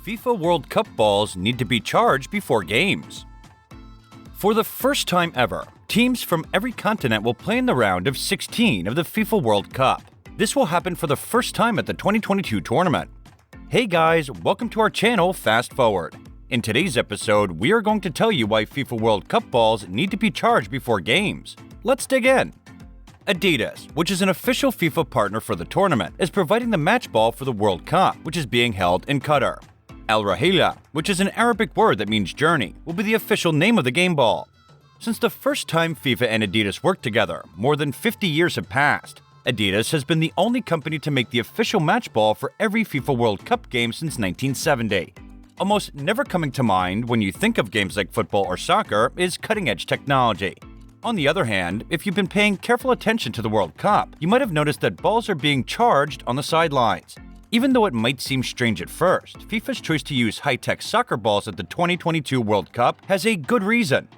FIFA World Cup balls need to be charged before games. For the first time ever, teams from every continent will play in the round of 16 of the FIFA World Cup. This will happen for the first time at the 2022 tournament. Hey guys, welcome to our channel Fast Forward. In today's episode, we are going to tell you why FIFA World Cup balls need to be charged before games. Let's dig in. Adidas, which is an official FIFA partner for the tournament, is providing the match ball for the World Cup, which is being held in Qatar. Al Rahila, which is an Arabic word that means journey, will be the official name of the game ball. Since the first time FIFA and Adidas worked together, more than 50 years have passed. Adidas has been the only company to make the official match ball for every FIFA World Cup game since 1970. Almost never coming to mind when you think of games like football or soccer is cutting-edge technology. On the other hand, if you've been paying careful attention to the World Cup, you might have noticed that balls are being charged on the sidelines. Even though it might seem strange at first, FIFA's choice to use high-tech soccer balls at the 2022 World Cup has a good reason.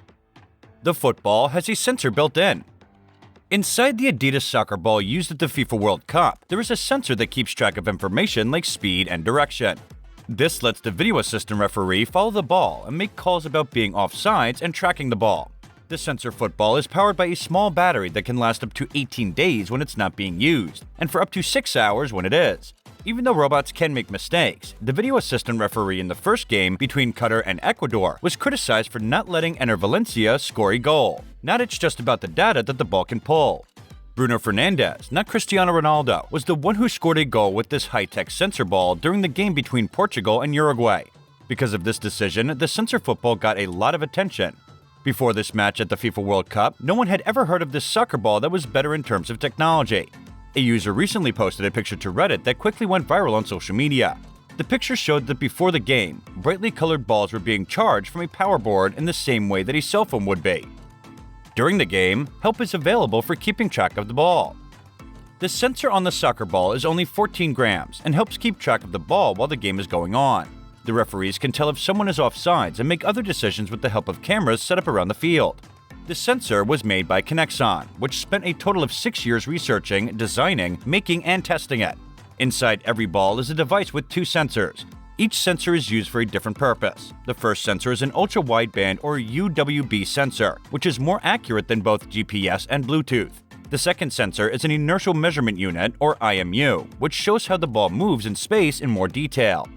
The football has a sensor built in. Inside the Adidas soccer ball used at the FIFA World Cup, there is a sensor that keeps track of information like speed and direction. This lets the video assistant referee follow the ball and make calls about being offsides and tracking the ball. The sensor football is powered by a small battery that can last up to 18 days when it's not being used, and for up to 6 hours when it is. Even though robots can make mistakes, the video assistant referee in the first game between Qatar and Ecuador was criticized for not letting Ener Valencia score a goal. Not it's just about the data that the ball can pull. Bruno Fernandes, not Cristiano Ronaldo, was the one who scored a goal with this high-tech sensor ball during the game between Portugal and Uruguay. Because of this decision, the sensor football got a lot of attention. Before this match at the FIFA World Cup, no one had ever heard of this soccer ball that was better in terms of technology. A user recently posted a picture to Reddit that quickly went viral on social media. The picture showed that before the game, brightly colored balls were being charged from a power board in the same way that a cell phone would be. During the game, help is available for keeping track of the ball. The sensor on the soccer ball is only 14 grams and helps keep track of the ball while the game is going on. The referees can tell if someone is offsides and make other decisions with the help of cameras set up around the field. The sensor was made by Conexon, which spent a total of 6 years researching, designing, making, and testing it. Inside every ball is a device with 2 sensors. Each sensor is used for a different purpose. The first sensor is an ultra-wideband or UWB sensor, which is more accurate than both GPS and Bluetooth. The second sensor is an inertial measurement unit, or IMU, which shows how the ball moves in space in more detail.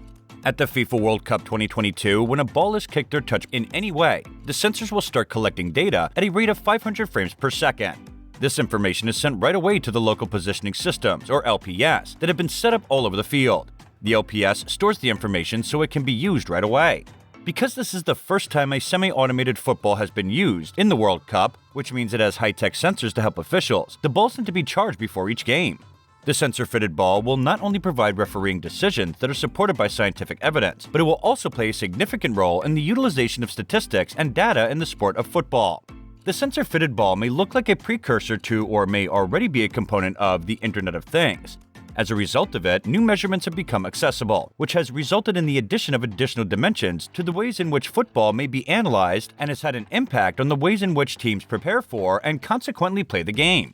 At the FIFA World Cup 2022, when a ball is kicked or touched in any way, the sensors will start collecting data at a rate of 500 frames per second. This information is sent right away to the local positioning systems, or LPS, that have been set up all over the field. The LPS stores the information so it can be used right away. Because this is the first time a semi-automated football has been used in the World Cup, which means it has high-tech sensors to help officials, the balls need to be charged before each game. The sensor-fitted ball will not only provide refereeing decisions that are supported by scientific evidence, but it will also play a significant role in the utilization of statistics and data in the sport of football. The sensor-fitted ball may look like a precursor to or may already be a component of the Internet of Things. As a result of it, new measurements have become accessible, which has resulted in the addition of additional dimensions to the ways in which football may be analyzed and has had an impact on the ways in which teams prepare for and consequently play the game.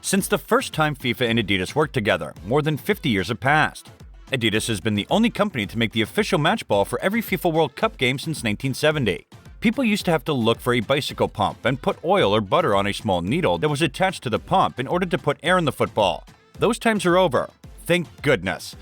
Since the first time FIFA and Adidas worked together, more than 50 years have passed. Adidas has been the only company to make the official match ball for every FIFA World Cup game since 1970. People used to have to look for a bicycle pump and put oil or butter on a small needle that was attached to the pump in order to put air in the football. Those times are over. Thank goodness.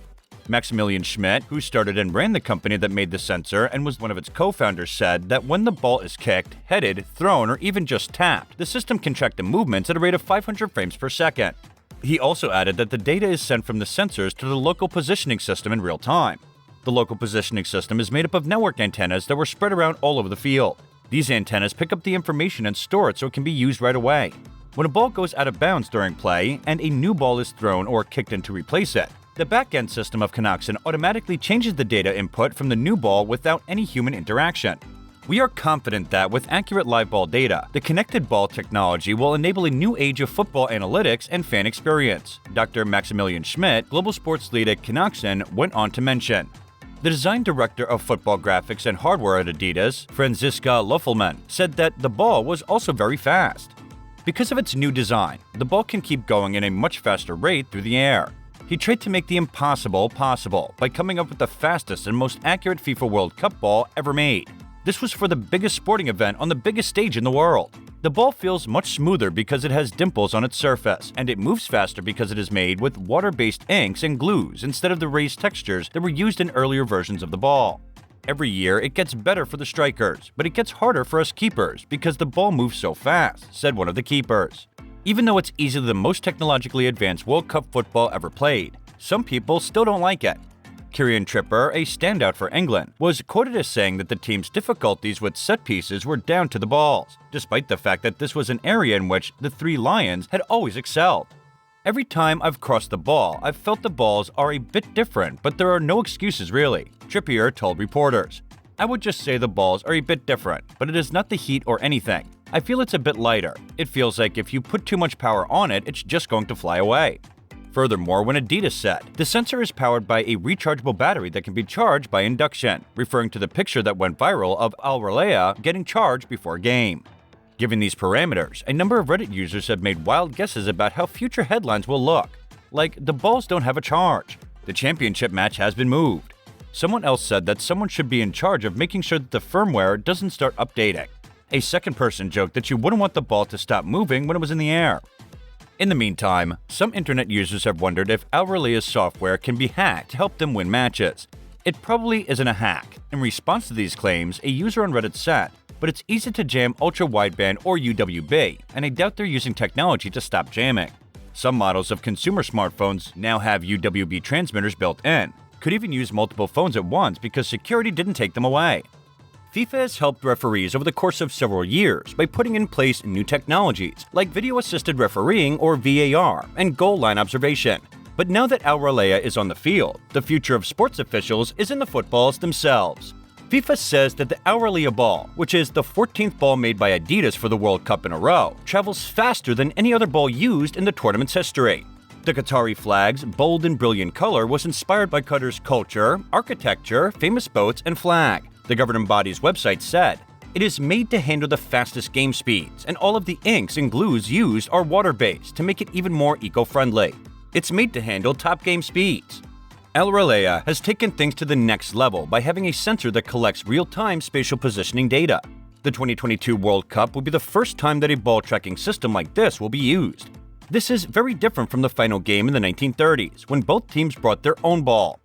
Maximilian Schmidt, who started and ran the company that made the sensor and was one of its co-founders, said that when the ball is kicked, headed, thrown, or even just tapped, the system can track the movements at a rate of 500 frames per second. He also added that the data is sent from the sensors to the local positioning system in real time. The local positioning system is made up of network antennas that were spread around all over the field. These antennas pick up the information and store it so it can be used right away. When a ball goes out of bounds during play and a new ball is thrown or kicked in to replace it, the back-end system of Conexon automatically changes the data input from the new ball without any human interaction. We are confident that with accurate live ball data, the connected ball technology will enable a new age of football analytics and fan experience, Dr. Maximilian Schmidt, global sports lead at Conexon, went on to mention. The design director of football graphics and hardware at Adidas, Franziska Löffelmann, said that the ball was also very fast. Because of its new design, the ball can keep going at a much faster rate through the air. He tried to make the impossible possible by coming up with the fastest and most accurate FIFA World Cup ball ever made. This was for the biggest sporting event on the biggest stage in the world. The ball feels much smoother because it has dimples on its surface, and it moves faster because it is made with water-based inks and glues instead of the raised textures that were used in earlier versions of the ball. Every year, it gets better for the strikers, but it gets harder for us keepers because the ball moves so fast, said one of the keepers. Even though it's easily the most technologically advanced World Cup football ever played, some people still don't like it. Kieran Trippier, a standout for England, was quoted as saying that the team's difficulties with set pieces were down to the balls, despite the fact that this was an area in which the Three Lions had always excelled. Every time I've crossed the ball, I've felt the balls are a bit different, but there are no excuses really, Trippier told reporters. I would just say the balls are a bit different, but it is not the heat or anything. I feel it's a bit lighter. It feels like if you put too much power on it, it's just going to fly away. Furthermore, when Adidas said, the sensor is powered by a rechargeable battery that can be charged by induction, referring to the picture that went viral of Al Raleigh getting charged before a game. Given these parameters, a number of Reddit users have made wild guesses about how future headlines will look. Like, the balls don't have a charge. The championship match has been moved. Someone else said that someone should be in charge of making sure that the firmware doesn't start updating. A second person joked that you wouldn't want the ball to stop moving when it was in the air. In the meantime, some internet users have wondered if Al Raleigh's software can be hacked to help them win matches. It probably isn't a hack. In response to these claims, a user on Reddit said, but it's easy to jam ultra-wideband or UWB, and I doubt they're using technology to stop jamming. Some models of consumer smartphones now have UWB transmitters built in, could even use multiple phones at once because security didn't take them away. FIFA has helped referees over the course of several years by putting in place new technologies like video-assisted refereeing or VAR and goal line observation. But now that Al Raleigh is on the field, the future of sports officials is in the footballs themselves. FIFA says that the Al Raleigh ball, which is the 14th ball made by Adidas for the World Cup in a row, travels faster than any other ball used in the tournament's history. The Qatari flag's bold and brilliant color was inspired by Qatar's culture, architecture, famous boats, and flag. The governing body's website said, it is made to handle the fastest game speeds, and all of the inks and glues used are water-based to make it even more eco-friendly. It's made to handle top game speeds. Al Raleigh has taken things to the next level by having a sensor that collects real-time spatial positioning data. The 2022 World Cup will be the first time that a ball tracking system like this will be used. This is very different from the final game in the 1930s, when both teams brought their own ball.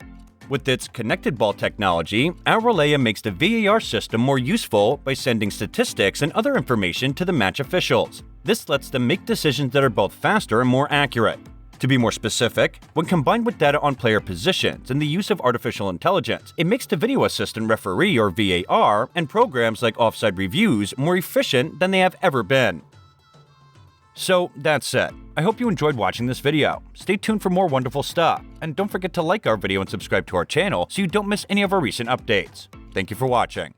With its connected ball technology, Al Raleigh makes the VAR system more useful by sending statistics and other information to the match officials. This lets them make decisions that are both faster and more accurate. To be more specific, when combined with data on player positions and the use of artificial intelligence, it makes the video assistant referee or VAR and programs like offside reviews more efficient than they have ever been. So that's it. I hope you enjoyed watching this video. Stay tuned for more wonderful stuff, and don't forget to like our video and subscribe to our channel so you don't miss any of our recent updates. Thank you for watching.